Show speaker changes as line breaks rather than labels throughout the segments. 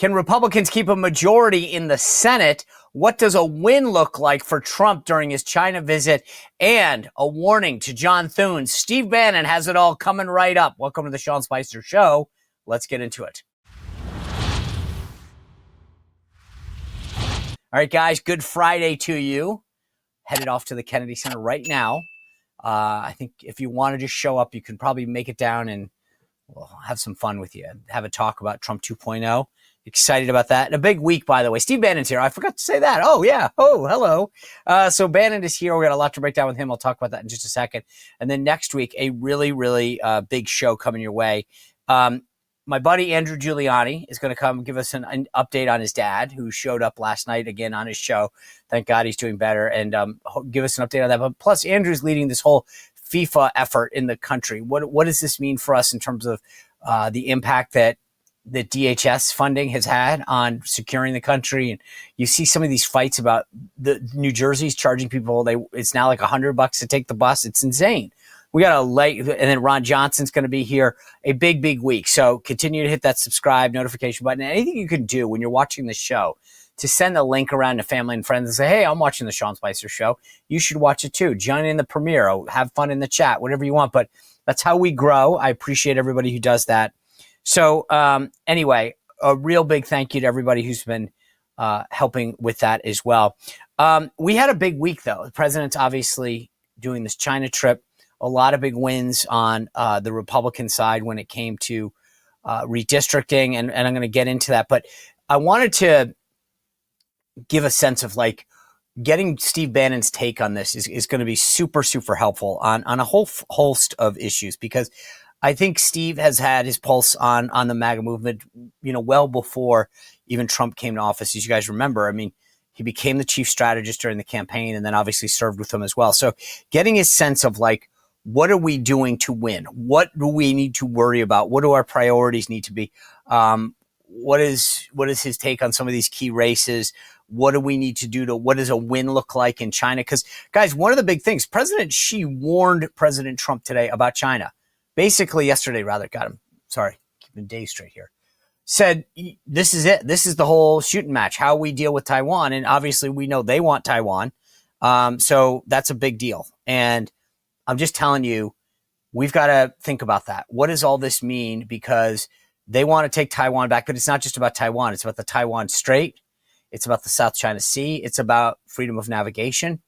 Can Republicans keep a majority in the Senate? What does a win look like for Trump during his China visit? And a warning to John Thune. Steve Bannon has it all coming right up. Welcome to the Sean Spicer Show. Let's get into it. All right, guys, good Friday to you. Headed off to the Kennedy Center right now. I think if you want to just show up, you can probably make it down and we'll have some fun with you. Have a talk about Trump 2.0. Excited about that. And a big week, by the way. Steve Bannon's here. I forgot to say that. Oh, yeah. Oh, hello. So Bannon is here. We got a lot to break down with him. I'll talk about that in just a second. And then next week, a really big show coming your way. My buddy Andrew Giuliani is going to come give us an update on his dad, who showed up last night again on his show. Thank God he's doing better, and give us an update on that. But plus, Andrew's leading this whole FIFA effort in the country. What does this mean for us in terms of the impact that DHS funding has had on securing the country? And you see some of these fights about the New Jersey's charging people. It's now like $100 to take the bus. It's insane. We got a late, and then Ron Johnson's going to be here. A big week. So continue to hit that subscribe notification button. Anything you can do when you're watching the show to send a link around to family and friends and say, hey, I'm watching the Sean Spicer Show. You should watch it too. Join in the premiere. Have fun in the chat, whatever you want. But that's how we grow. I appreciate everybody who does that. So anyway, a real big thank you to everybody who's been helping with that as well. We had a big week, though. The president's obviously doing this China trip. A lot of big wins on the Republican side when it came to redistricting, and I'm going to get into that. But I wanted to give a sense of like getting Steve Bannon's take on this is going to be super helpful on a whole host of issues, because I think Steve has had his pulse on the MAGA movement, well before even Trump came to office. As you guys remember, I mean, he became the chief strategist during the campaign and then obviously served with them as well. So getting his sense of like, what are we doing to win? What do we need to worry about? What do our priorities need to be? What is his take on some of these key races? What do we need to do what does a win look like in China? Because, guys, one of the big things, President Xi warned President Trump today about China. Basically, yesterday, rather, keeping days straight here. Said, this is it. This is the whole shooting match, how we deal with Taiwan. And obviously, we know they want Taiwan. So that's a big deal. And I'm just telling you, we've got to think about that. What does all this mean? Because they want to take Taiwan back, but it's not just about Taiwan. It's about the Taiwan Strait. It's about the South China Sea. It's about freedom of navigation.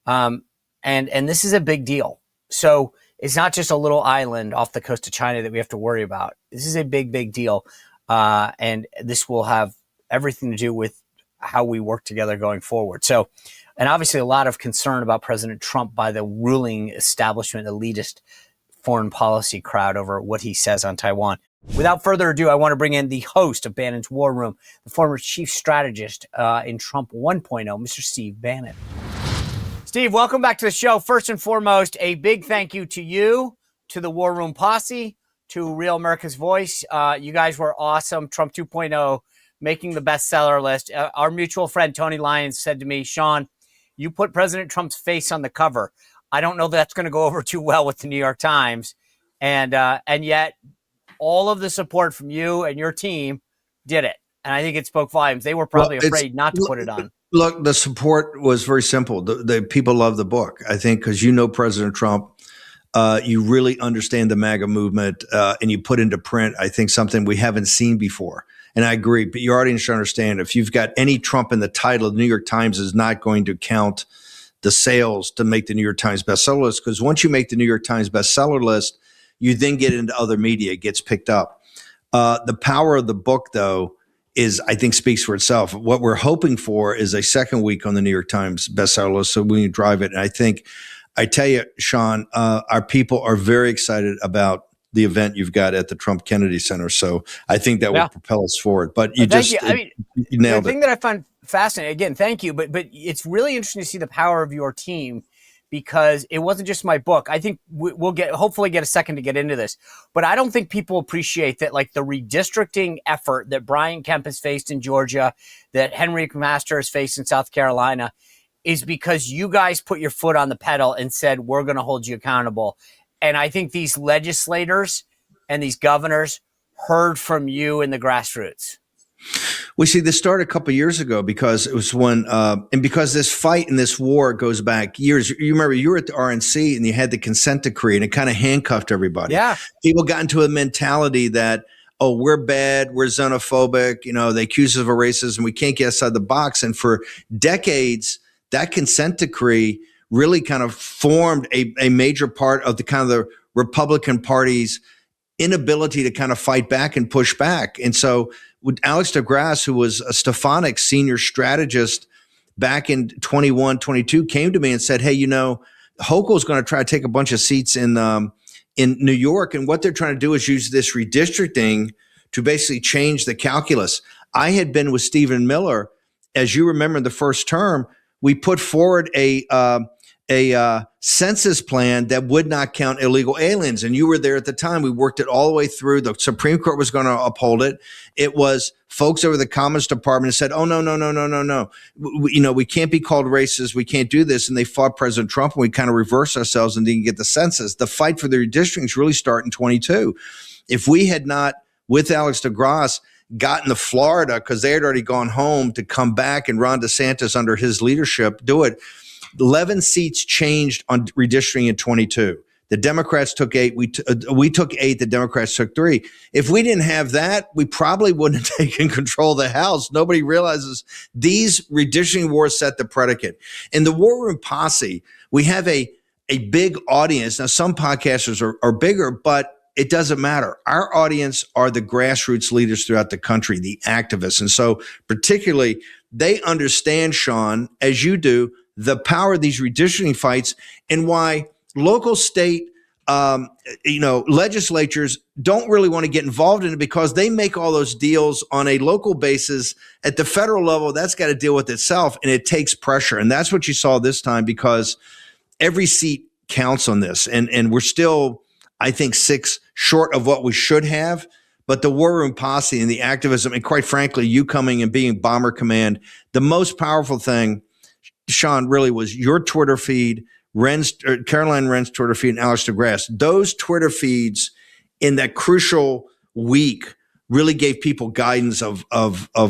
And this is a big deal. So it's not just a little island off the coast of China that we have to worry about. This is a big deal. And this will have everything to do with how we work together going forward. So, and obviously a lot of concern about President Trump by the ruling establishment, elitist foreign policy crowd over what he says on Taiwan. Without further ado, I want to bring in the host of Bannon's War Room, the former chief strategist in Trump 1.0, Mr. Steve Bannon. Steve, welcome back to the show. First and foremost, a big thank you to you, to the War Room posse, to Real America's Voice. You guys were awesome. Trump 2.0, making the bestseller list. Our mutual friend, Tony Lyons, said to me, Sean, you put President Trump's face on the cover. I don't know that that's going to go over too well with the New York Times. And yet all of the support from you and your team did it. And I think it spoke volumes. They were probably afraid not to put it on.
Look, the support was very simple. The people love the book, I think, because President Trump, you really understand the MAGA movement, and you put into print, I think, something we haven't seen before. And I agree, but your audience should understand, if you've got any Trump in the title, the New York Times is not going to count the sales to make the New York Times bestseller list, because once you make the New York Times bestseller list, you then get into other media, it gets picked up. The power of the book, though, I think speaks for itself. What we're hoping for is a second week on the New York Times bestseller list, so we can drive it. And I tell you, Sean, our people are very excited about the event you've got at the Trump Kennedy Center. So I think that will propel us forward. But you nailed it.
The thing that I find fascinating, again, thank you, but it's really interesting to see the power of your team, because it wasn't just my book. I think we'll hopefully get a second to get into this, but I don't think people appreciate that, like the redistricting effort that Brian Kemp has faced in Georgia, that Henry McMaster has faced in South Carolina, is because you guys put your foot on the pedal and said, we're going to hold you accountable. And I think these legislators and these governors heard from you in the grassroots.
We see this started a couple of years ago because it was when, and because this fight and this war goes back years. You remember you were at the RNC and you had the consent decree and it kind of handcuffed everybody.
Yeah.
People got into a mentality that, oh, we're bad, we're xenophobic, they accuse us of racism, we can't get outside the box. And for decades, that consent decree really kind of formed a major part of the kind of the Republican Party's inability to kind of fight back and push back. And so with Alex DeGrasse, who was a Stefanik's senior strategist back in 21, 22, came to me and said, hey, Hochul's going to try to take a bunch of seats in New York. And what they're trying to do is use this redistricting to basically change the calculus. I had been with Stephen Miller. As you remember, in the first term, we put forward a census plan that would not count illegal aliens. And you were there at the time. We worked it all the way through. The Supreme Court was going to uphold it. It was folks over the Commerce Department said, oh, no. We can't be called racist. We can't do this. And they fought President Trump and we kind of reversed ourselves and didn't get the census. The fight for the redistricting really started in 22. If we had not, with Alex DeGrasse, gotten to Florida, because they had already gone home to come back and Ron DeSantis under his leadership do it, 11 seats changed on redistricting in 22. The Democrats took 8. We took 8. The Democrats took 3. If we didn't have that, we probably wouldn't have taken control of the House. Nobody realizes these redistricting wars set the predicate. In the War Room Posse, we have a big audience. Now, some podcasters are bigger, but it doesn't matter. Our audience are the grassroots leaders throughout the country, the activists. And so particularly, they understand, Sean, as you do, the power of these redistricting fights and why local, state, legislatures don't really want to get involved in it because they make all those deals on a local basis. At the federal level, that's got to deal with itself, and it takes pressure. And that's what you saw this time because every seat counts on this. And we're still, I think, 6 short of what we should have. But the War Room Posse and the activism, and quite frankly, you coming and being Bomber Command, the most powerful thing, Sean, really was your Twitter feed, Caroline Wren's Twitter feed, and Alex DeGrasse. Those Twitter feeds in that crucial week really gave people guidance of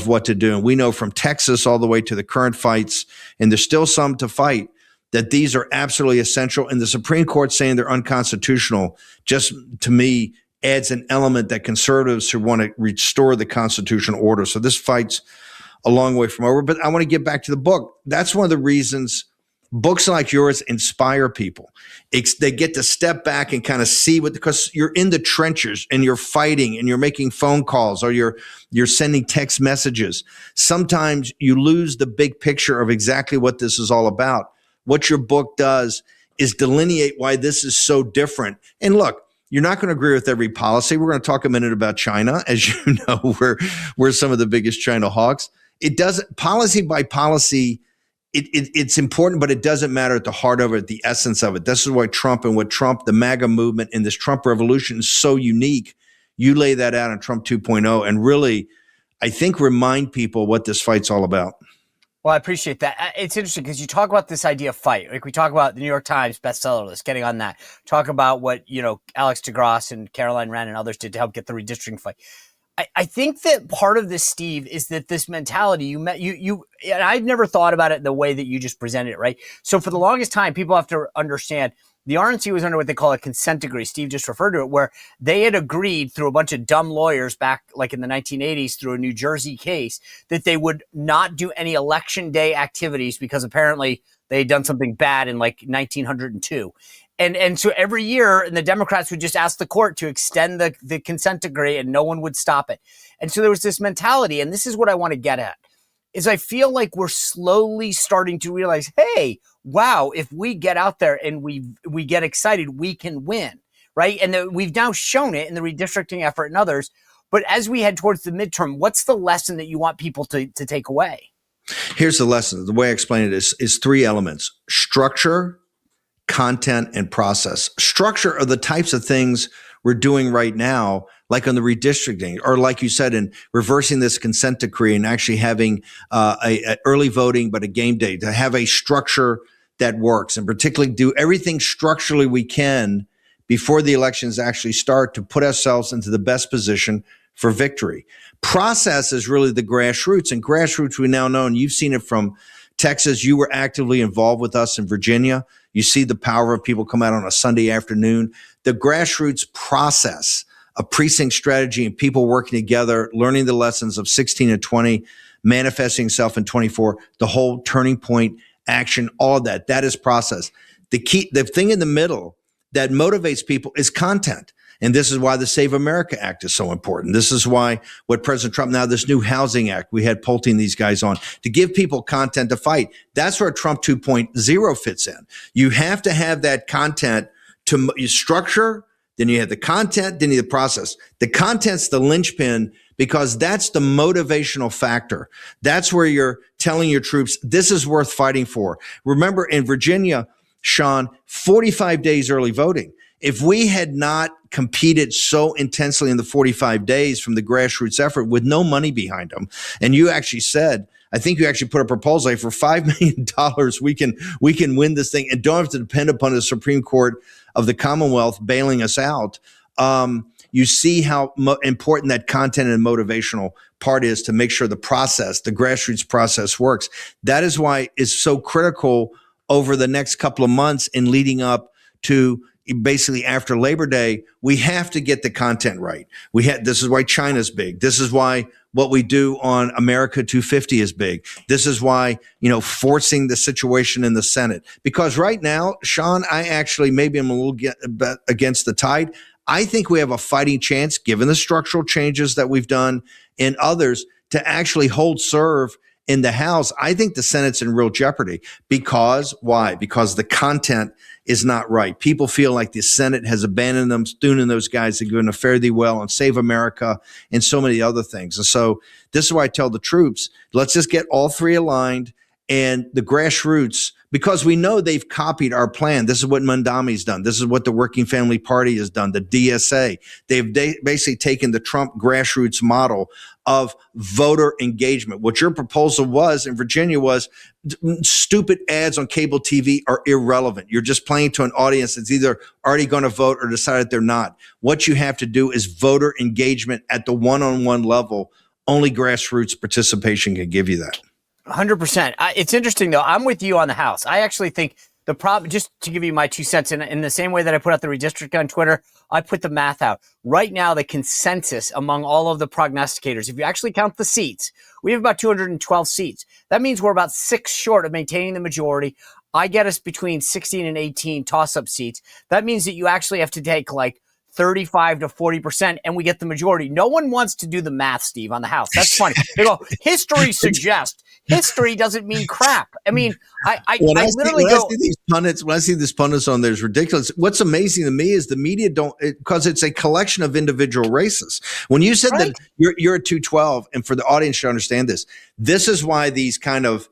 what to do. And we know from Texas all the way to the current fights, and there's still some to fight, that these are absolutely essential. And the Supreme Court saying they're unconstitutional just, to me, adds an element that conservatives who want to restore the constitutional order. So this fight's a long way from over. But I want to get back to the book. That's one of the reasons books like yours inspire people. They get to step back and kind of see because you're in the trenches and you're fighting and you're making phone calls or you're sending text messages. Sometimes you lose the big picture of exactly what this is all about. What your book does is delineate why this is so different. And look, you're not going to agree with every policy. We're going to talk a minute about China. As you know, we're some of the biggest China hawks. It doesn't, policy by policy, it's important, but it doesn't matter at the heart of it, the essence of it. This is why Trump, the MAGA movement and this Trump revolution is so unique. You lay that out in Trump 2.0 and really, I think, remind people what this fight's all about.
Well, I appreciate that. It's interesting because you talk about this idea of fight. Like we talk about the New York Times bestseller list, getting on that. Talk about what, Alex DeGrasse and Caroline Wren and others did to help get the redistricting fight. I think that part of this, Steve, is that this mentality you and I've never thought about it the way that you just presented it, right? So for the longest time, people have to understand the RNC was under what they call a consent decree. Steve just referred to it, where they had agreed through a bunch of dumb lawyers back like in the 1980s through a New Jersey case that they would not do any election day activities because apparently they had done something bad in like 1902. And so every year, and the Democrats would just ask the court to extend the consent decree and no one would stop it. And so there was this mentality, and this is what I want to get at, is I feel like we're slowly starting to realize, hey, wow, if we get out there and we get excited, we can win, right? And we've now shown it in the redistricting effort and others. But as we head towards the midterm, what's the lesson that you want people to take away?
Here's the lesson. The way I explain it is 3 elements: structure, content, and process. Structure are the types of things we're doing right now, like on the redistricting, or like you said, in reversing this consent decree and actually having a early voting, but a game day, to have a structure that works, and particularly do everything structurally we can before the elections actually start to put ourselves into the best position for victory. Process is really the grassroots, and grassroots we now know, and you've seen it from Texas. You were actively involved with us in Virginia. You see the power of people come out on a Sunday afternoon. The grassroots process, a precinct strategy and people working together, learning the lessons of 16 and 20, manifesting itself in 24, the whole turning point action, all of that. That is process. The thing in the middle that motivates people is content. And this is why the Save America Act is so important. This is why what President Trump, now this new housing act, we had Pulte these guys on to give people content to fight. That's where Trump 2.0 fits in. You have to have that content to structure, then you have the content, then you have the process. The content's the linchpin because that's the motivational factor. That's where you're telling your troops, this is worth fighting for. Remember in Virginia, Sean, 45 days early voting. If we had not competed so intensely in the 45 days from the grassroots effort with no money behind them, and you actually said, I think you actually put a proposal like for $5 million, we can win this thing and don't have to depend upon the Supreme Court of the Commonwealth bailing us out. You see how important that content and motivational part is to make sure the process, the grassroots process works. That is why it's so critical over the next couple of months in leading up to basically after Labor Day. We have to get the content right. This is why China's big. This is why what we do on America 250 is big. This is why, forcing the situation in the Senate, because right now, Sean, maybe I'm a little against the tide. I think we have a fighting chance, given the structural changes that we've done and others, to actually hold serve in the House. I think the Senate's in real jeopardy why? Because the content is not right. People feel like the Senate has abandoned them. Thune and those guys are going to fare thee well and Save America and so many other things. And so this is why I tell the troops, let's just get all three aligned and the grassroots, because we know they've copied our plan. This is what Mondami's done. This is what the Working Family Party has done, the DSA. They've basically taken the Trump grassroots model of voter engagement. What your proposal was in Virginia was stupid ads on cable TV are irrelevant. You're just playing to an audience that's either already going to vote or decided they're not. What you have to do is voter engagement at the one-on-one level. Only grassroots participation can give you that.
100%. It's interesting, though. I'm with you on the House. I actually think the problem, just to give you my 2 cents, in the same way that I put out the redistricting on Twitter, I put the math out. Right now, the consensus among all of the prognosticators, if you actually count the seats, we have about 212 seats. That means we're about 6 short of maintaining the majority. I get us between 16 and 18 toss-up seats. That means that you actually have to take like 35 to 40%, and we get the majority. No one wants to do the math, Steve, on the House. That's funny. They go, history suggests. History doesn't mean crap. I mean, I literally go.
When I see these pundits on there, it's ridiculous. What's amazing to me is the media because it's a collection of individual races. When you said that you're at 212, and for the audience to understand this is why these kind of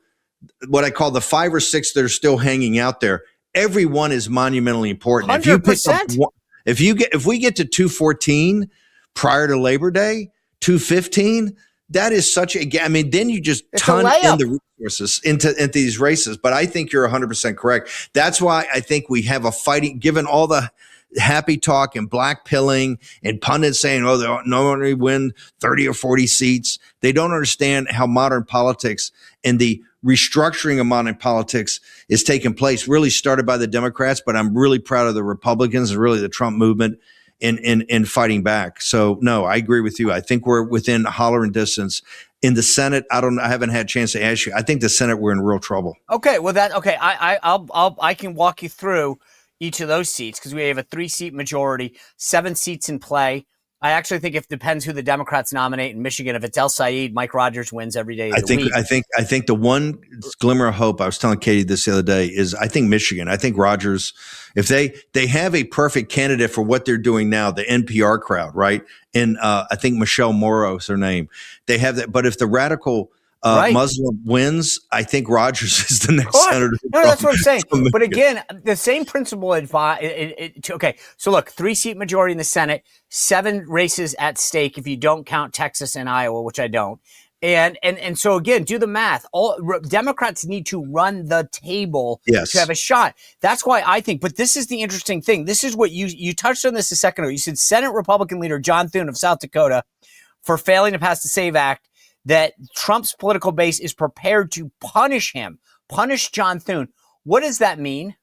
what I call the 5 or 6 that are still hanging out there, every one is monumentally important.
100%.
If you pick up one, if we get to 214 prior to Labor Day, 215, that is such a, then you just ton in the resources into these races. But I think you're 100% correct. That's why I think we have a fighting, given all the happy talk and black pilling and pundits saying, they'll normally win 30 or 40 seats. They don't understand how modern politics and the restructuring of modern politics is taking place, really started by the Democrats, but I'm really proud of the Republicans and really the Trump movement in fighting back. So no, I agree with you. I think we're within hollering distance. In the Senate, I haven't had a chance to ask you. I think the Senate, we're in real trouble.
Okay, well I can walk you through each of those seats because we have a 3-seat majority, 7 seats in play. I actually think it depends who the Democrats nominate in Michigan. If it's El Said, Mike Rogers wins every day of the week.
I think the one glimmer of hope, I was telling Katie this the other day, is I think Michigan. I think Rogers, if they have a perfect candidate for what they're doing now, the NPR crowd, right? And I think Michelle Morrow is her name. They have that. But if the radical Muslim wins, I think Rogers is the next senator.
No, that's what I'm saying. But again, the same principle. Okay, so look, 3-seat majority in the Senate, 7 races at stake if you don't count Texas and Iowa, which I don't. And so again, do the math. All Democrats need to run the table to have a shot. That's why I think. But this is the interesting thing. This is what you touched on this a second ago. You said Senate Republican leader John Thune of South Dakota for failing to pass the SAVE Act, that Trump's political base is prepared to punish him, punish John Thune. What does that mean?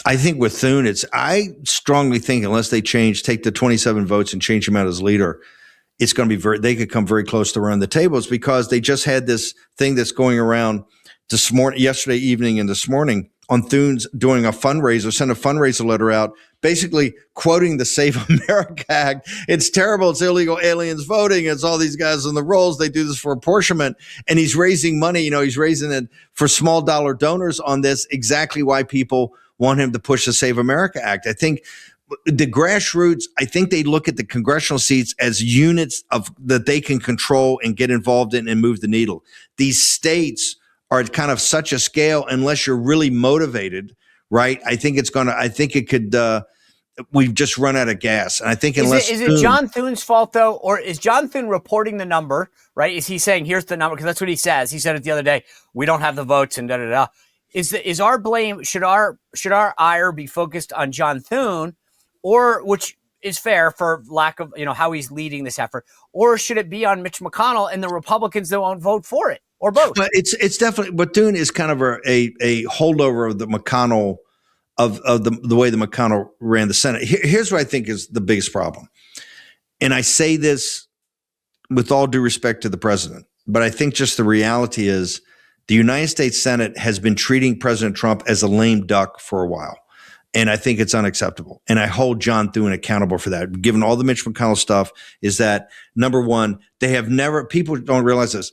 I think with Thune, I strongly think unless they take the 27 votes and change him out as leader, it's going to be they could come very close to around the tables, because they just had this thing that's going around yesterday evening and this morning on Thune's doing a fundraiser, sent a fundraiser letter out, basically quoting the Save America Act. It's terrible. It's illegal aliens voting. It's all these guys on the rolls. They do this for apportionment. And he's raising money. He's raising it for small dollar donors on this, exactly why people want him to push the Save America Act. I think the grassroots, I think they look at the congressional seats as units that they can control and get involved in and move the needle. These states are at kind of such a scale, unless you're really motivated, right? I think it could, we've just run out of gas. And I think unless
is it John Thune's fault though? Or is John Thune reporting the number, right? Is he saying, here's the number? Because that's what he says. He said it the other day, we don't have the votes and da-da-da. Is our blame, should our ire be focused on John Thune, or, which is fair for lack of, how he's leading this effort, or should it be on Mitch McConnell and the Republicans that won't vote for it, or both?
But it's definitely, but Thune is kind of a holdover of the McConnell, of the way the McConnell ran the Senate. Here's what I think is the biggest problem. And I say this with all due respect to the president, but I think just the reality is the United States Senate has been treating President Trump as a lame duck for a while. And I think it's unacceptable. And I hold John Thune accountable for that. Given all the Mitch McConnell stuff, is that number one, people don't realize this.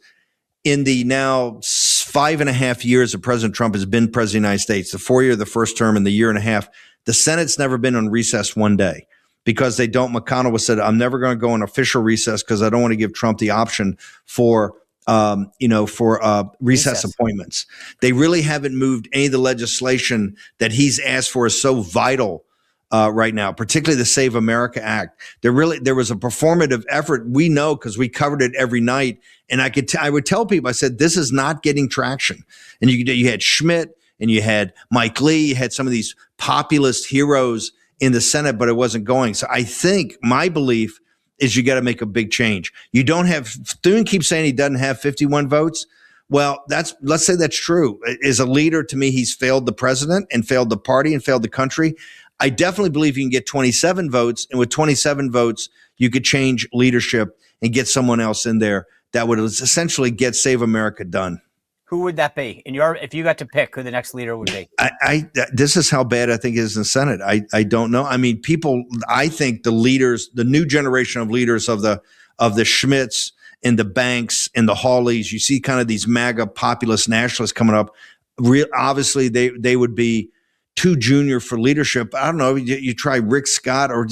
In the now 5.5 years that President Trump has been president of the United States, the 4 year, the first term, and the year and a half, the Senate's never been on recess one day, because they don't. McConnell was said, I'm never going to go on official recess because I don't want to give Trump the option for recess appointments. They really haven't moved any of the legislation that he's asked for is so vital right now, particularly the Save America Act. There was a performative effort. We know because we covered it every night. And I would tell people, I said, this is not getting traction. And you had Schmidt and you had Mike Lee, you had some of these populist heroes in the Senate, but it wasn't going. So I think my belief is you got to make a big change. You don't have, Thune keeps saying he doesn't have 51 votes. Well, let's say that's true. As a leader, to me, he's failed the president and failed the party and failed the country. I definitely believe you can get 27 votes. And with 27 votes, you could change leadership and get someone else in there that would essentially get Save America done.
Who would that be? If you got to pick who the next leader would be?
This is how bad I think it is in the Senate. I don't know. I mean, I think the leaders, the new generation of leaders of the Schmitts and the Banks and the Hawleys, you see kind of these MAGA populist nationalists coming up. Obviously, they would be too junior for leadership. I don't know. You try Rick Scott, or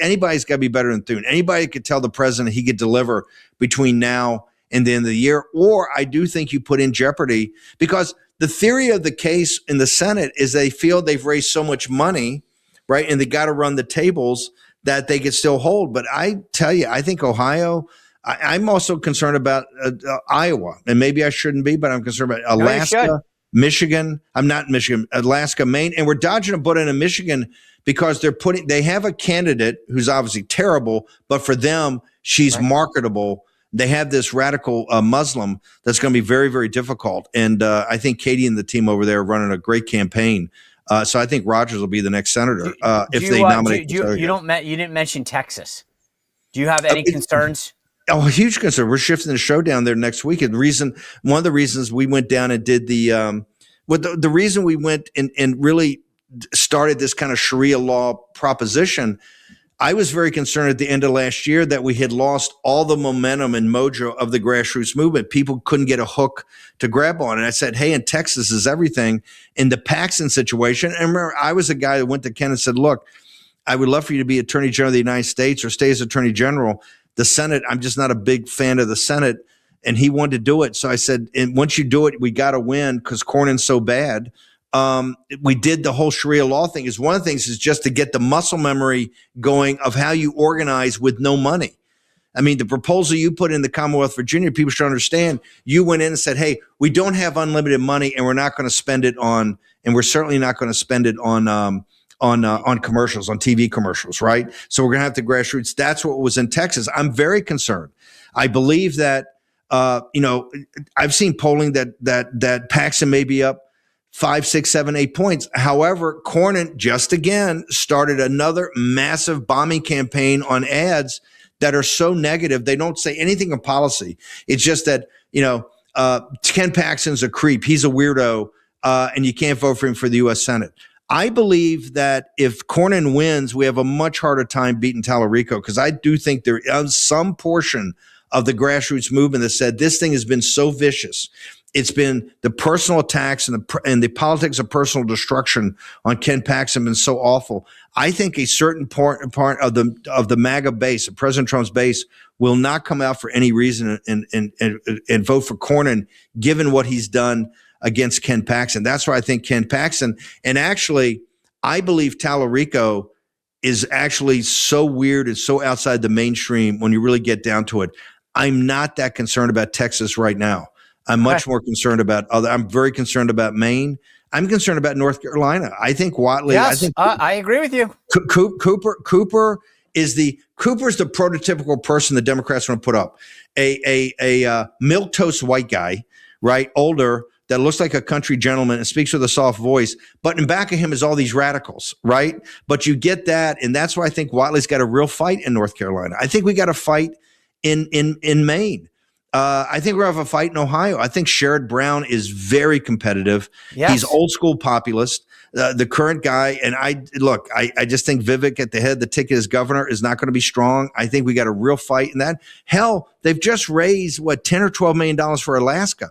anybody's got to be better than Thune. Anybody could tell the president he could deliver between now and the end of the year. Or I do think you put in jeopardy, because the theory of the case in the Senate is they feel they've raised so much money, right? And they got to run the tables that they could still hold. But I tell you, I think Ohio, I'm also concerned about Iowa, and maybe I shouldn't be, but I'm concerned about Alaska, Michigan. I'm not Michigan, Alaska, Maine. And we're dodging a bullet in Michigan because they have a candidate who's obviously terrible, but for them, she's marketable. They have this radical Muslim that's going to be very, very difficult. And I think Katie and the team over there are running a great campaign. So I think Rogers will be the next senator if they nominate.
You didn't mention Texas. Do you have any concerns?
A huge concern. We're shifting the show down there next week. And one of the reasons we went down and did the reason we went and really started this kind of Sharia law proposition, I was very concerned at the end of last year that we had lost all the momentum and mojo of the grassroots movement. People couldn't get a hook to grab on. And I said, hey, in Texas is everything. In the Paxton situation, and remember, I was a guy that went to Ken and said, look, I would love for you to be Attorney General of the United States or stay as Attorney General. The Senate, I'm just not a big fan of the Senate. And he wanted to do it. So I said, and once you do it, we got to win because Cornyn's so bad. We did the whole Sharia law thing. Is one of the things is just to get the muscle memory going of how you organize with no money. I mean, the proposal you put in the Commonwealth of Virginia, people should understand, you went in and said, hey, we don't have unlimited money and we're not going to spend it on, and we're certainly not going to spend it on on commercials, on TV commercials, right? So we're going to have the grassroots. That's what was in Texas. I'm very concerned. I believe that I've seen polling that Paxton may be up 5, 6, 7, 8 points. However, Cornyn just again started another massive bombing campaign on ads that are so negative. They don't say anything of policy. It's just that, Ken Paxton's a creep. He's a weirdo, and you can't vote for him for the U.S. Senate. I believe that if Cornyn wins, we have a much harder time beating Tallarico, because I do think there is some portion of the grassroots movement that said this thing has been so vicious. It's been the personal attacks and the politics of personal destruction on Ken Paxton been so awful. I think a certain part of the MAGA base, of President Trump's base, will not come out for any reason and vote for Cornyn, given what he's done against Ken Paxton. That's why I think Ken Paxton, and actually, I believe Tallarico is actually so weird and so outside the mainstream when you really get down to it. I'm not that concerned about Texas right now. I'm much more concerned about I'm very concerned about Maine. I'm concerned about North Carolina. I think Whatley.
Yes, I agree with you.
Cooper is the prototypical person the Democrats want to put up. A milquetoast white guy, right? Older, that looks like a country gentleman and speaks with a soft voice, but in back of him is all these radicals, right? But you get that, and that's why I think Whatley's got a real fight in North Carolina. I think we got a fight in Maine. I think we're going to have a fight in Ohio. I think Sherrod Brown is very competitive. Yes. He's old school populist. The current guy, and I just think Vivek at the head of the ticket as governor is not going to be strong. I think we got a real fight in that. Hell, they've just raised $10 or $12 million for Alaska.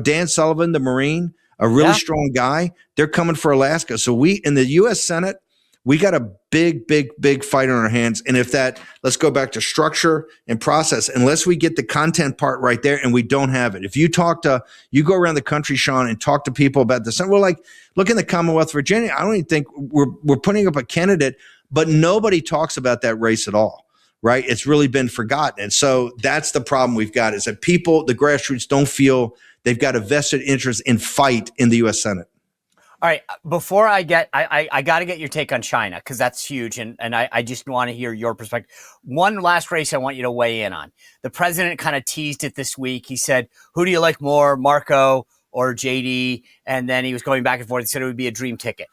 Dan Sullivan, the Marine, a really strong guy. They're coming for Alaska. So we in the U.S. Senate, we got a big fight on our hands. And let's go back to structure and process, unless we get the content part right there, and we don't have it. If you go around the country, Sean, and talk to people about this, and look in the Commonwealth of Virginia, I don't even think we're putting up a candidate, but nobody talks about that race at all, right? It's really been forgotten. And so that's the problem we've got, is that people, the grassroots, don't feel they've got a vested interest in fight in the U.S. Senate.
All right. Before I got to get your take on China, because that's huge. And I just want to hear your perspective. One last race I want you to weigh in on. The president kind of teased it this week. He said, who do you like more, Marco or JD? And then he was going back and forth. He said it would be a dream ticket.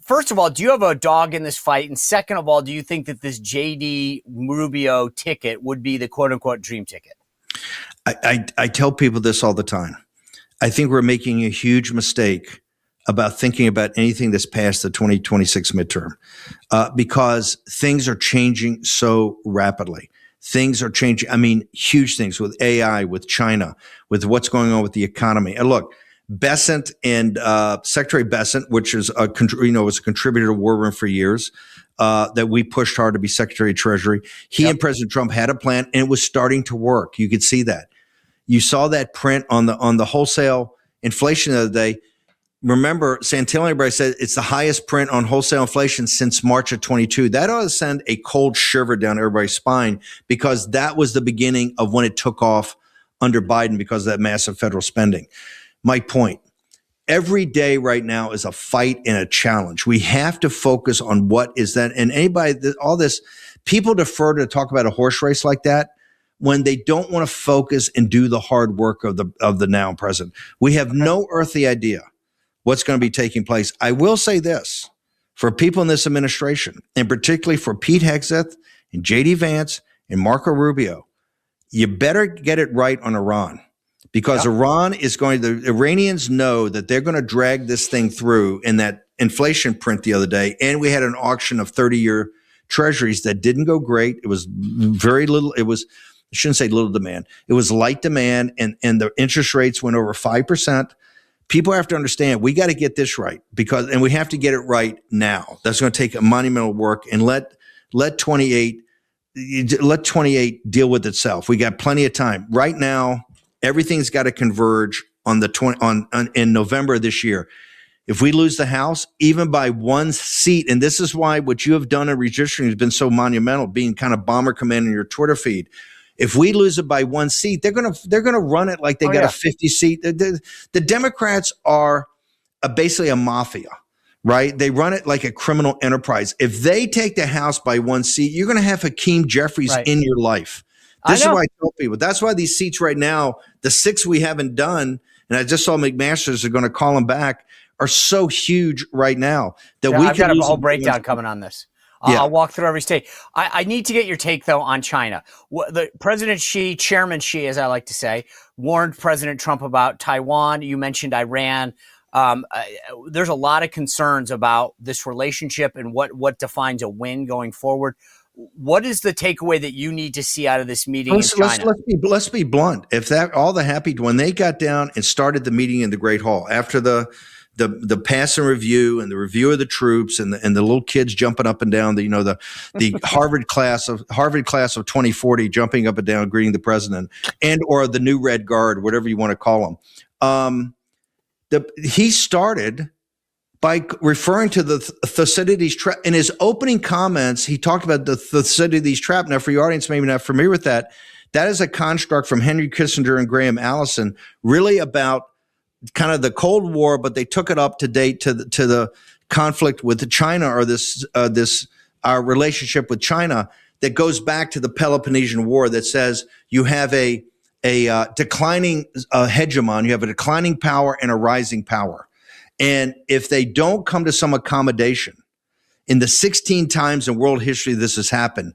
First of all, do you have a dog in this fight? And second of all, do you think that this JD Rubio ticket would be the quote unquote dream ticket?
I tell people this all the time. I think we're making a huge mistake about thinking about anything that's past the 2026 midterm, because things are changing so rapidly. Things are changing. I mean, huge things with AI, with China, with what's going on with the economy. And look, Bessent and Secretary Bessent, which is was a contributor to War Room for years, that we pushed hard to be Secretary of Treasury. He and President Trump had a plan, and it was starting to work. You could see that. You saw that print on the wholesale inflation the other day. Remember, Santillan, everybody said it's the highest print on wholesale inflation since March of 22. That ought to send a cold shiver down everybody's spine, because that was the beginning of when it took off under Biden because of that massive federal spending. My point, every day right now is a fight and a challenge. We have to focus on what is that. And all this, people defer to talk about a horse race like that when they don't want to focus and do the hard work of the now president. We have no earthly idea what's going to be taking place. I will say this, for people in this administration, and particularly for Pete Hegseth and J.D. Vance and Marco Rubio, you better get it right on Iran, because the Iranians know that they're going to drag this thing through in that inflation print the other day. And we had an auction of 30-year treasuries that didn't go great. It was very little. I shouldn't say little demand. It was light demand, and the interest rates went over 5%. People have to understand we got to get this right, and we have to get it right now. That's going to take a monumental work, and let 28 deal with itself. We got plenty of time. Right now, everything's got to converge in November of this year. If we lose the House, even by one seat, and this is why what you have done in redistricting has been so monumental, being kind of bomber command in your Twitter feed. If we lose it by one seat, they're gonna run it like they got a 50 seat. The Democrats are basically a mafia, right? They run it like a criminal enterprise. If they take the House by one seat, you're going to have Hakeem Jeffries
Right.
in your life.
I
This is
know.
why I tell people. That's why these seats right now, the 6 we haven't done, and I just saw McMaster's are going to call them back, are so huge right now that
Yeah,
we
I've
can
got a
lose
whole
them by one
breakdown
seat.
coming on this.
Yeah.
I'll walk through every state. I need to get your take, though, on China. The President Xi, Chairman Xi, as I like to say, warned President Trump about Taiwan. You mentioned Iran. There's a lot of concerns about this relationship and what defines a win going forward. What is the takeaway that you need to see out of this meeting in China?
Let's be blunt. If that all the happy when they got down and started the meeting in the Great Hall after the pass and review and the review of the troops and the little kids jumping up and down, the Harvard class of 2040 jumping up and down greeting the president and or the new Red Guard, whatever you want to call them. He started by referring to the Thucydides trap. In his opening comments, he talked about the Thucydides trap. Now, for your audience maybe not familiar with that, that is a construct from Henry Kissinger and Graham Allison, really about kind of the Cold War, but they took it up to date to the conflict with China, or our relationship with China that goes back to the Peloponnesian War, that says you have a declining hegemon, you have a declining power and a rising power. And if they don't come to some accommodation, in the 16 times in world history this has happened,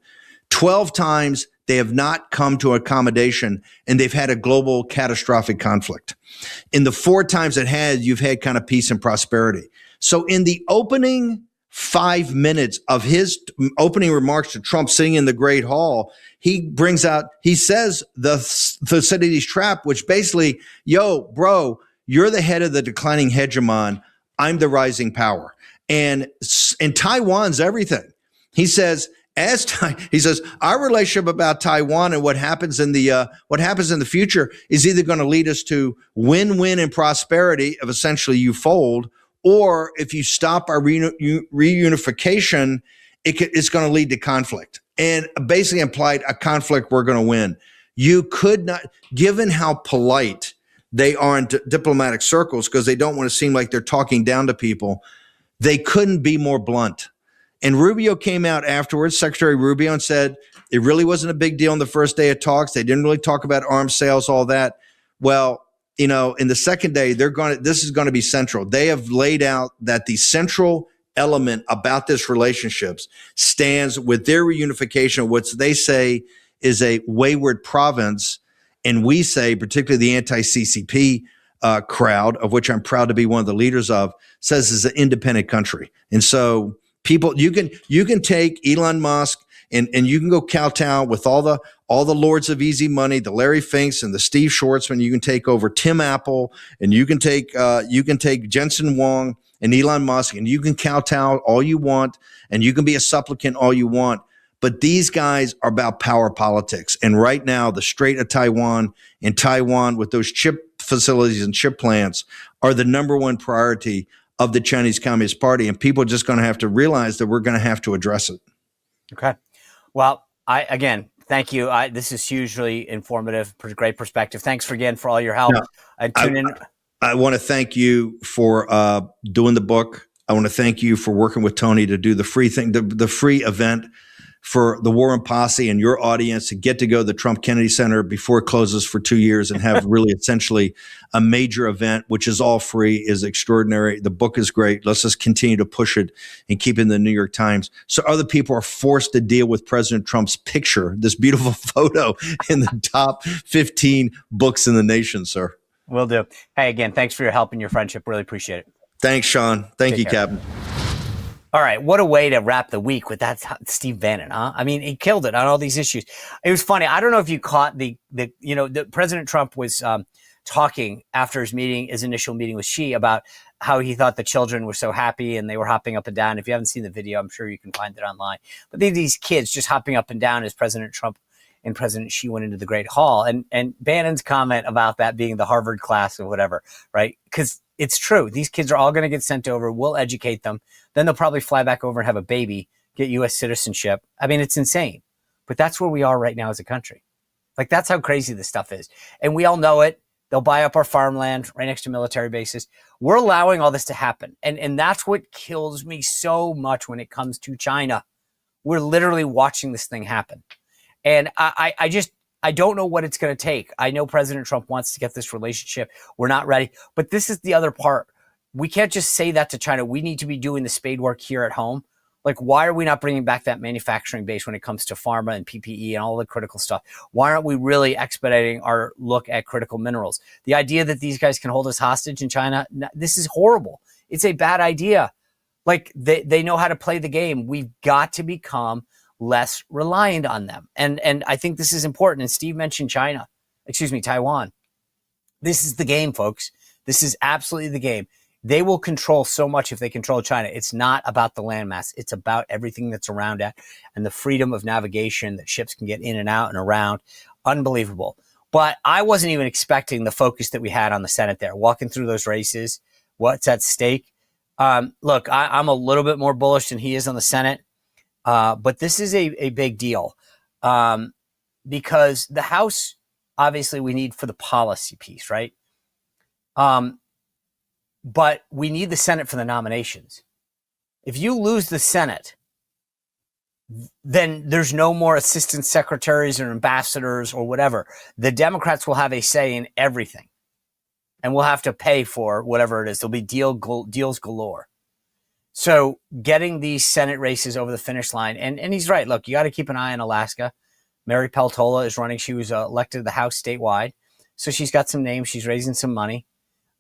12 times they have not come to accommodation and they've had a global catastrophic conflict. In the 4 times it had, you've had kind of peace and prosperity. So in the opening 5 minutes of his opening remarks to Trump sitting in the Great Hall, he says the Thucydides trap, which basically, yo, bro, you're the head of the declining hegemon. I'm the rising power. And Taiwan's everything. He says, our relationship about Taiwan and what happens in the future is either going to lead us to win-win and prosperity of essentially you fold, or if you stop our reunification, it's going to lead to conflict. And basically implied a conflict we're going to win. You could not, given how polite they are in diplomatic circles, because they don't want to seem like they're talking down to people, they couldn't be more blunt. And Rubio came out afterwards, Secretary Rubio, and said it really wasn't a big deal on the first day of talks. They didn't really talk about arms sales, all that. Well, in the second day, this is going to be central. They have laid out that the central element about this relationships stands with their reunification, which they say is a wayward province. And we say, particularly the anti-CCP crowd, of which I'm proud to be one of the leaders of, says is an independent country. And so people, you can take Elon Musk and you can go kowtow with all the lords of easy money, the Larry Finks and the Steve Schwartzman. You can take over Tim Apple, and you can take Jensen Huang and Elon Musk, and you can kowtow all you want, and you can be a supplicant all you want. But these guys are about power politics. And right now, the Strait of Taiwan and Taiwan with those chip facilities and chip plants are the number one priority of the Chinese Communist Party. And people are just going to have to realize that we're going to have to address it.
Okay. Well, again, thank you. This is hugely informative, great perspective. Thanks again for all your help. And tune in.
I want to thank you for doing the book. I want to thank you for working with Tony to do the free thing, the free event for the War and Posse and your audience to get to go to the Trump Kennedy Center before it closes for 2 years and have really essentially a major event, which is all free, is extraordinary. The book is great. Let's just continue to push it and keep it in the New York Times so other people are forced to deal with President Trump's picture, this beautiful photo in the top 15 books in the nation, sir.
Will do. Hey, again, thanks for your help and your friendship. Really appreciate it.
Thanks, Sean. Thank you,
care.
Captain.
All right, what a way to wrap the week with that Steve Bannon, huh? I mean, he killed it on all these issues. It was funny. I don't know if you caught the President Trump was talking after his initial meeting with Xi about how he thought the children were so happy and they were hopping up and down. If you haven't seen the video, I'm sure you can find it online. But these kids just hopping up and down as President Trump and President Xi went into the Great Hall. And Bannon's comment about that being the Harvard class or whatever, right? Because it's true. These kids are all going to get sent over. We'll educate them. Then they'll probably fly back over and have a baby, get U.S. citizenship. I mean, it's insane. But that's where we are right now as a country. Like, that's how crazy this stuff is. And we all know it. They'll buy up our farmland right next to military bases. We're allowing all this to happen. And that's what kills me so much when it comes to China. We're literally watching this thing happen. And I don't know what it's going to take. I know President Trump wants to get this relationship. We're not ready. But this is the other part. We can't just say that to China. We need to be doing the spade work here at home. Like, why are we not bringing back that manufacturing base when it comes to pharma and PPE and all the critical stuff? Why aren't we really expediting our look at critical minerals? The idea that these guys can hold us hostage in China, this is horrible. It's a bad idea. Like, they know how to play the game. We've got to become less reliant on them. And I think this is important. And Steve mentioned Taiwan. This is the game, folks. This is absolutely the game. They will control so much if they control China. It's not about the landmass. It's about everything that's around it and the freedom of navigation that ships can get in and out and around. Unbelievable. But I wasn't even expecting the focus that we had on the Senate there, walking through those races, what's at stake. Look, I'm a little bit more bullish than he is on the Senate, but this is a big deal because the House, obviously, we need for the policy piece, right? But we need the Senate for the nominations. If you lose the Senate, then there's no more assistant secretaries or ambassadors or whatever. The Democrats will have a say in everything, and we'll have to pay for whatever it is. There'll be deals galore. So getting these Senate races over the finish line, and he's right. Look, you got to keep an eye on Alaska. Mary Peltola is running. She was elected to the House statewide. So she's got some names. She's raising some money.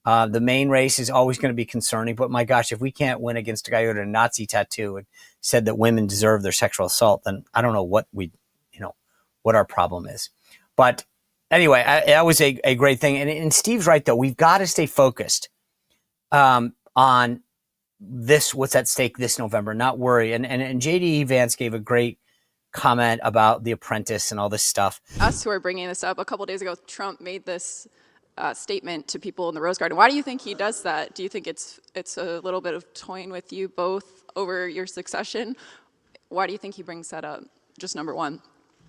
The main race is always going to be concerning, but my gosh, if we can't win against a guy who had a Nazi tattoo and said that women deserve their sexual assault, then I don't know what what our problem is. But anyway, that was a great thing. And Steve's right, though. We've got to stay focused on this, what's at stake this November, not worry. And J.D. Vance gave a great comment about The Apprentice and all this stuff.
Us who are bringing this up, a couple days ago, Trump made this statement to people in the Rose Garden. Why do you think he does that? Do you think it's a little bit of toying with you both over your succession? Why do you think he brings that up? Just number one.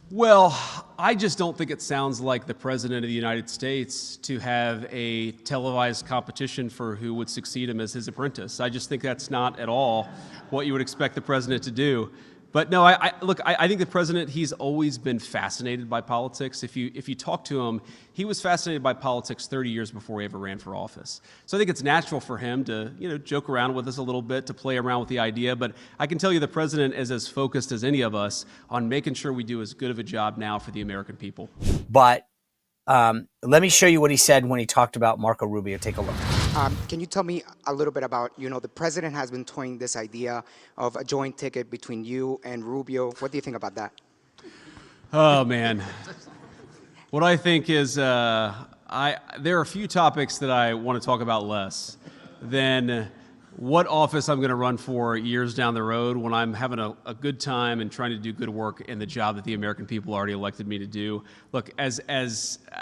Well, I just don't think it sounds like the President of the United States to have a televised competition for who would succeed him as his apprentice. I just think that's not at all what you would expect the President to do. But no, I think the President, he's always been fascinated by politics. If you talk to him, he was fascinated by politics 30 years before he ever ran for office. So I think it's natural for him to, joke around with us a little bit, to play around with the idea. But I can tell you the President is as focused as any of us on making sure we do as good of a job now for the American people.
But let me show you what he said when he talked about Marco Rubio. Take a look.
Can you tell me a little bit about, the president has been toying this idea of a joint ticket between you and Rubio. What do you think about that?
Oh, man. What I think is there are a few topics that I want to talk about less than what office I'm going to run for years down the road when I'm having a good time and trying to do good work in the job that the American people already elected me to do. Look, as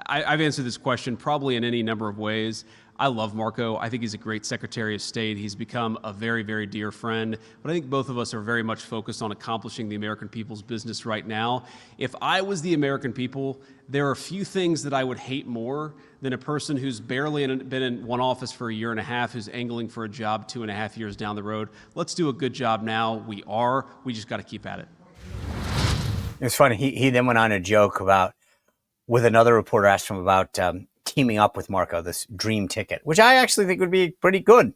I've answered this question probably in any number of ways. I love Marco. I think he's a great Secretary of State. He's become a very, very dear friend. But I think both of us are very much focused on accomplishing the American people's business right now. If I was the American people, there are few things that I would hate more than a person who's barely been in one office for a year and a half, who's angling for a job 2.5 years down the road. Let's do a good job now. We just got to keep at it.
It's funny. He then went on a joke with another reporter asked him about teaming up with Marco, this dream ticket, which I actually think would be pretty good.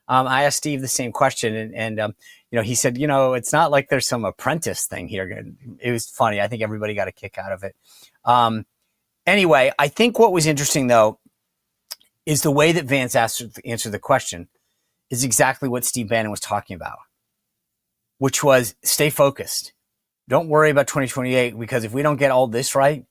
I asked Steve the same question, and he said, it's not like there's some apprentice thing here. It was funny. I think everybody got a kick out of it. Anyway, I think what was interesting, though, is the way that Vance answered the question is exactly what Steve Bannon was talking about, which was stay focused. Don't worry about 2028, because if we don't get all this right,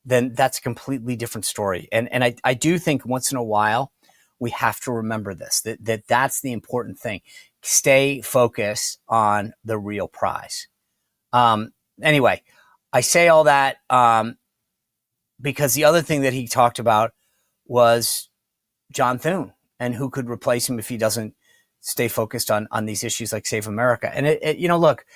then that's a completely different story. And I do think once in a while, we have to remember this, that's the important thing. Stay focused on the real prize. Anyway, I say all that because the other thing that he talked about was John Thune and who could replace him if he doesn't stay focused on these issues like Save America. And look,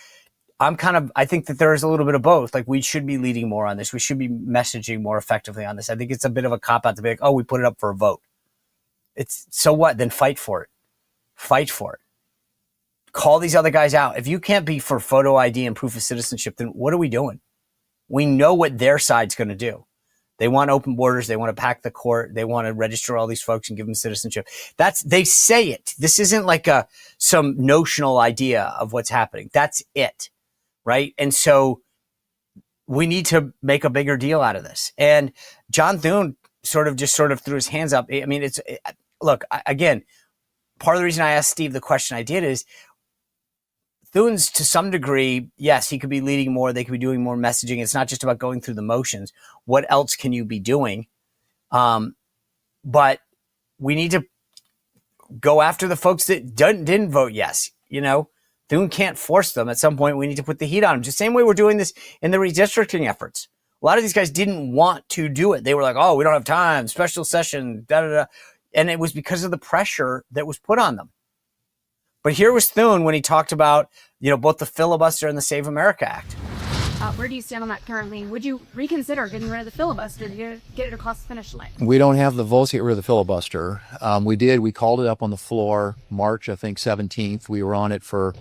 I think that there is a little bit of both. Like, we should be leading more on this. We should be messaging more effectively on this. I think it's a bit of a cop out to be like, oh, we put it up for a vote. It's so what? Then fight for it. Fight for it. Call these other guys out. If you can't be for photo ID and proof of citizenship, then what are we doing? We know what their side's going to do. They want open borders. They want to pack the court. They want to register all these folks and give them citizenship. They say it. This isn't like some notional idea of what's happening. That's it. Right. And so we need to make a bigger deal out of this. And John Thune sort of threw his hands up. I mean, look, again, part of the reason I asked Steve the question I did is Thune's, to some degree, yes, he could be leading more. They could be doing more messaging. It's not just about going through the motions. What else can you be doing? But we need to go after the folks that didn't vote yes. You know, Thune can't force them. At some point, we need to put the heat on them. Just the same way we're doing this in the redistricting efforts. A lot of these guys didn't want to do it. They were like, oh, we don't have time, special session, da-da-da. And it was because of the pressure that was put on them. But here was Thune when he talked about, both the filibuster and the Save America Act.
Where do you stand on that currently? Would you reconsider getting rid of the filibuster to get it across the finish line?
We don't have the votes to get rid of the filibuster. We called it up on the floor March, I think, 17th. We were on it for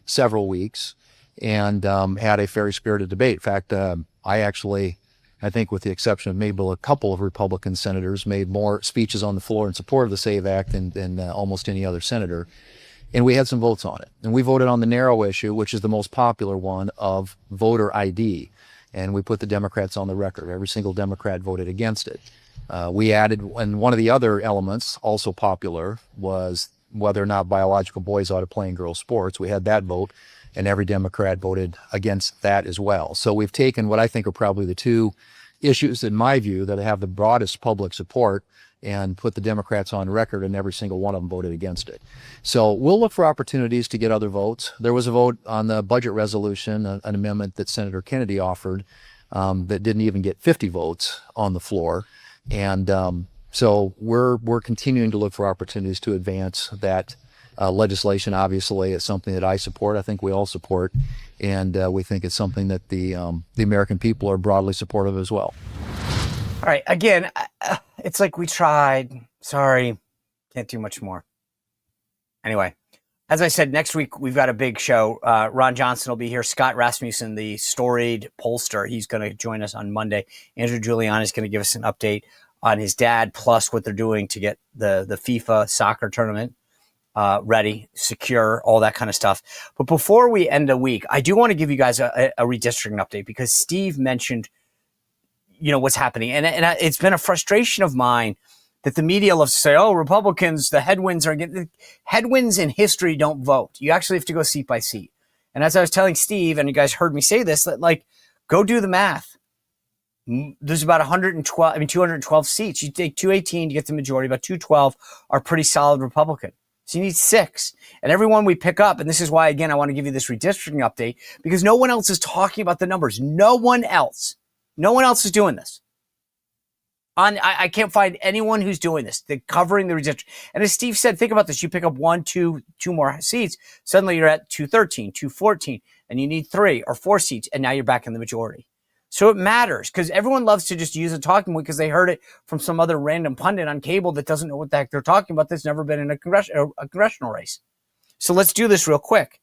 several weeks and had a very spirited debate. In fact, I think with the exception of maybe a couple of Republican senators, made more speeches on the floor in support of the SAVE Act than almost any other senator. And we had some votes on it. And we voted on the narrow issue, which is the most popular one, of voter ID. And we put the Democrats on the record. Every single Democrat voted against it. We added, and one of the other elements, also popular, was whether or not biological boys ought to play in girls' sports. We had that vote, and every Democrat voted against that as well. So we've taken what I think are probably the two issues, in my view, that have the broadest public support and put the Democrats on record, and every single one of them voted against it. So we'll look for opportunities to get other votes. There was a vote on the budget resolution, an amendment that Senator Kennedy offered that didn't even get 50 votes on the floor. And so we're continuing to look for opportunities to advance that legislation. Obviously, it's something that I support. I think we all support. And we think it's something that the American people are broadly supportive as well.
All right. Again, it's like we tried. Sorry. Can't do much more. Anyway, as I said, next week we've got a big show. Ron Johnson will be here. Scott Rasmussen, the storied pollster, he's going to join us on Monday. Andrew Giuliani is going to give us an update on his dad, plus what they're doing to get the FIFA soccer tournament ready, secure, all that kind of stuff. But before we end the week, I do want to give you guys a redistricting update, because Steve mentioned what's happening. And it's been a frustration of mine that the media loves to say, oh, Republicans, the headwinds in history don't vote. You actually have to go seat by seat. And as I was telling Steve, and you guys heard me say this, that go do the math. There's about 212 seats. You take 218 to get the majority, about 212 are pretty solid Republican. So you need 6. And everyone we pick up, and this is why, again, I want to give you this redistricting update, because no one else is talking about the numbers. No one else is doing this. I can't find anyone who's doing this. They're covering the redistricting. And as Steve said, think about this. You pick up 2 more seats. Suddenly you're at 213, 214, and you need 3 or 4 seats. And now you're back in the majority. So it matters, because everyone loves to just use a talking point because they heard it from some other random pundit on cable that doesn't know what the heck they're talking about, that's never been in a congressional race. So let's do this real quick.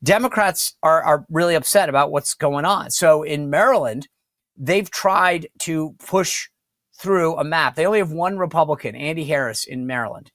Democrats are really upset about what's going on. So in Maryland, they've tried to push through a map. They only have one Republican, Andy Harris, in Maryland.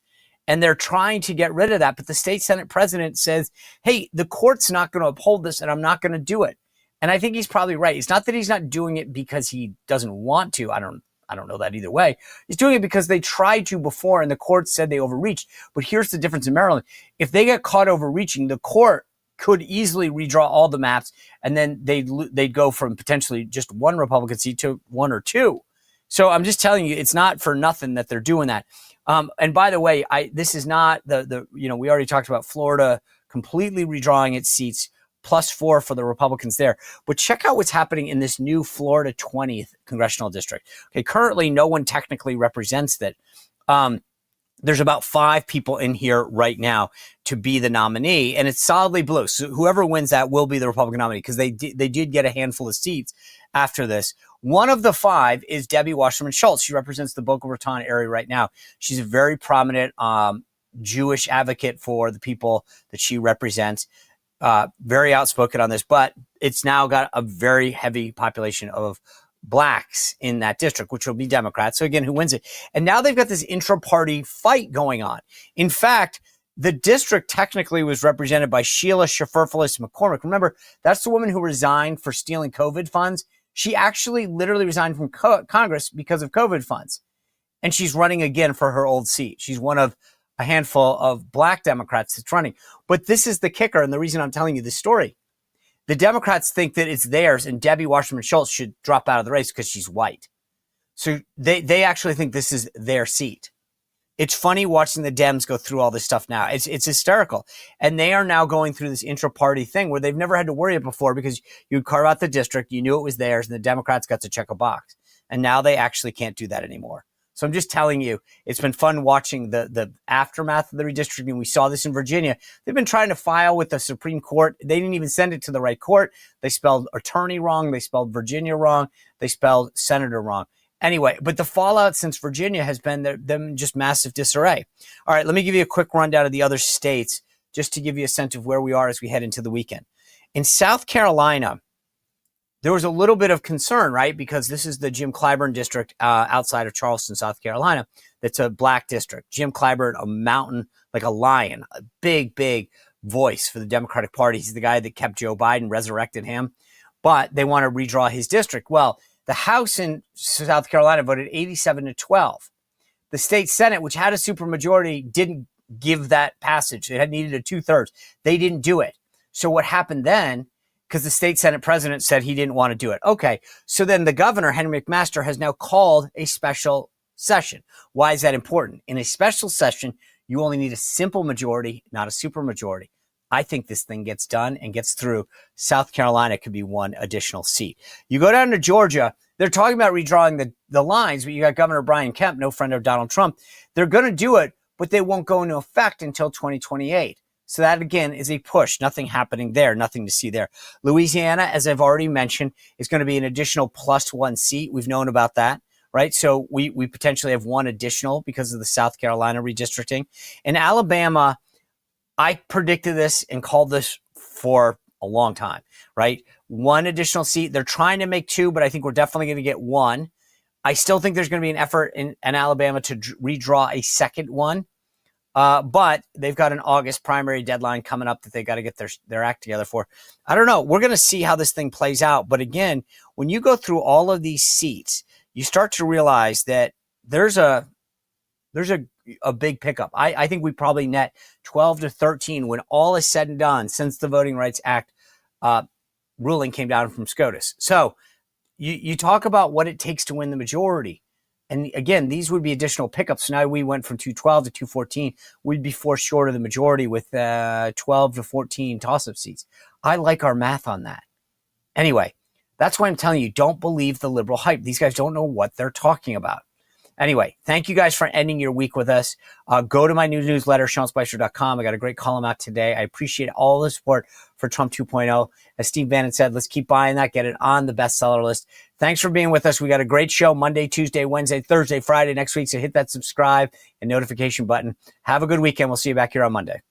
And they're trying to get rid of that. But the state Senate president says, hey, the court's not going to uphold this, and I'm not going to do it. And I think he's probably right. It's not that he's not doing it because he doesn't want to. I don't know that either way. He's doing it because they tried to before, and the court said they overreached. But here's the difference in Maryland. If they get caught overreaching, the court could easily redraw all the maps, and then they'd go from potentially just one Republican seat to 1 or 2. So I'm just telling you, it's not for nothing that they're doing that. And by the way, this is not we already talked about Florida completely redrawing its seats, +4 for the Republicans there. But check out what's happening in this new Florida 20th congressional district. Okay, currently no one technically represents that. there's about 5 people in here right now to be the nominee, and it's solidly blue. So whoever wins that will be the Republican nominee, because they did get a handful of seats after this. One of the 5 is Debbie Wasserman Schultz. She represents the Boca Raton area right now. She's a very prominent Jewish advocate for the people that she represents. Very outspoken on this, but it's now got a very heavy population of blacks in that district, which will be Democrats. So again, who wins it? And now they've got this intra-party fight going on. In fact, the district technically was represented by Sheila Schifferfelis McCormick. Remember, that's the woman who resigned for stealing COVID funds. She actually literally resigned from Congress because of COVID funds. And she's running again for her old seat. She's one of a handful of black Democrats that's running. But this is the kicker, and the reason I'm telling you this story. The Democrats think that it's theirs, and Debbie Wasserman Schultz should drop out of the race because she's white. So they actually think this is their seat. It's funny watching the Dems go through all this stuff now. It's hysterical. And they are now going through this intra-party thing where they've never had to worry it before, because you'd carve out the district, you knew it was theirs, and the Democrats got to check a box. And now they actually can't do that anymore. So I'm just telling you, it's been fun watching the aftermath of the redistricting. We saw this in Virginia. They've been trying to file with the Supreme Court. They didn't even send it to the right court. They spelled attorney wrong. They spelled Virginia wrong. They spelled senator wrong. Anyway, but the fallout since Virginia has been them just massive disarray. All right, let me give you a quick rundown of the other states just to give you a sense of where we are as we head into the weekend. In South Carolina, there was a little bit of concern, right? Because this is the Jim Clyburn district outside of Charleston, South Carolina. That's a black district. Jim Clyburn, a mountain, like a lion, a big, big voice for the Democratic Party. He's the guy that kept Joe Biden, resurrected him. But they want to redraw his district. Well, the House in South Carolina voted 87-12. The state Senate, which had a supermajority, didn't give that passage. It had needed a 2/3. They didn't do it. So what happened then, because the state Senate president said he didn't want to do it. Okay, so then the governor, Henry McMaster, has now called a special session. Why is that important? In a special session, you only need a simple majority, not a supermajority. I think this thing gets done and gets through. South Carolina could be one additional seat. You go down to Georgia, they're talking about redrawing the lines, but you got Governor Brian Kemp, no friend of Donald Trump. They're going to do it, but they won't go into effect until 2028. So that, again, is a push. Nothing happening there. Nothing to see there. Louisiana, as I've already mentioned, is going to be an additional +1 seat. We've known about that, right? So we potentially have one additional because of the South Carolina redistricting. In Alabama, I predicted this and called this for a long time, right? One additional seat. They're trying to make 2, but I think we're definitely going to get 1. I still think there's going to be an effort in Alabama to redraw a second one. But they've got an August primary deadline coming up that they got to get their act together for. I don't know. We're going to see how this thing plays out. But again, when you go through all of these seats, you start to realize that there's a big pickup. I think we probably net 12-13 when all is said and done since the Voting Rights Act ruling came down from SCOTUS. So you talk about what it takes to win the majority. And again, these would be additional pickups. Now we went from 212 to 214. We'd be 4 short of the majority with 12-14 toss-up seats. I like our math on that. Anyway, that's why I'm telling you, don't believe the liberal hype. These guys don't know what they're talking about. Anyway, thank you guys for ending your week with us. Go to my new newsletter, SeanSpicer.com. I got a great column out today. I appreciate all the support for Trump 2.0. As Steve Bannon said, let's keep buying that, get it on the bestseller list. Thanks for being with us. We got a great show Monday, Tuesday, Wednesday, Thursday, Friday next week. So hit that subscribe and notification button. Have a good weekend. We'll see you back here on Monday.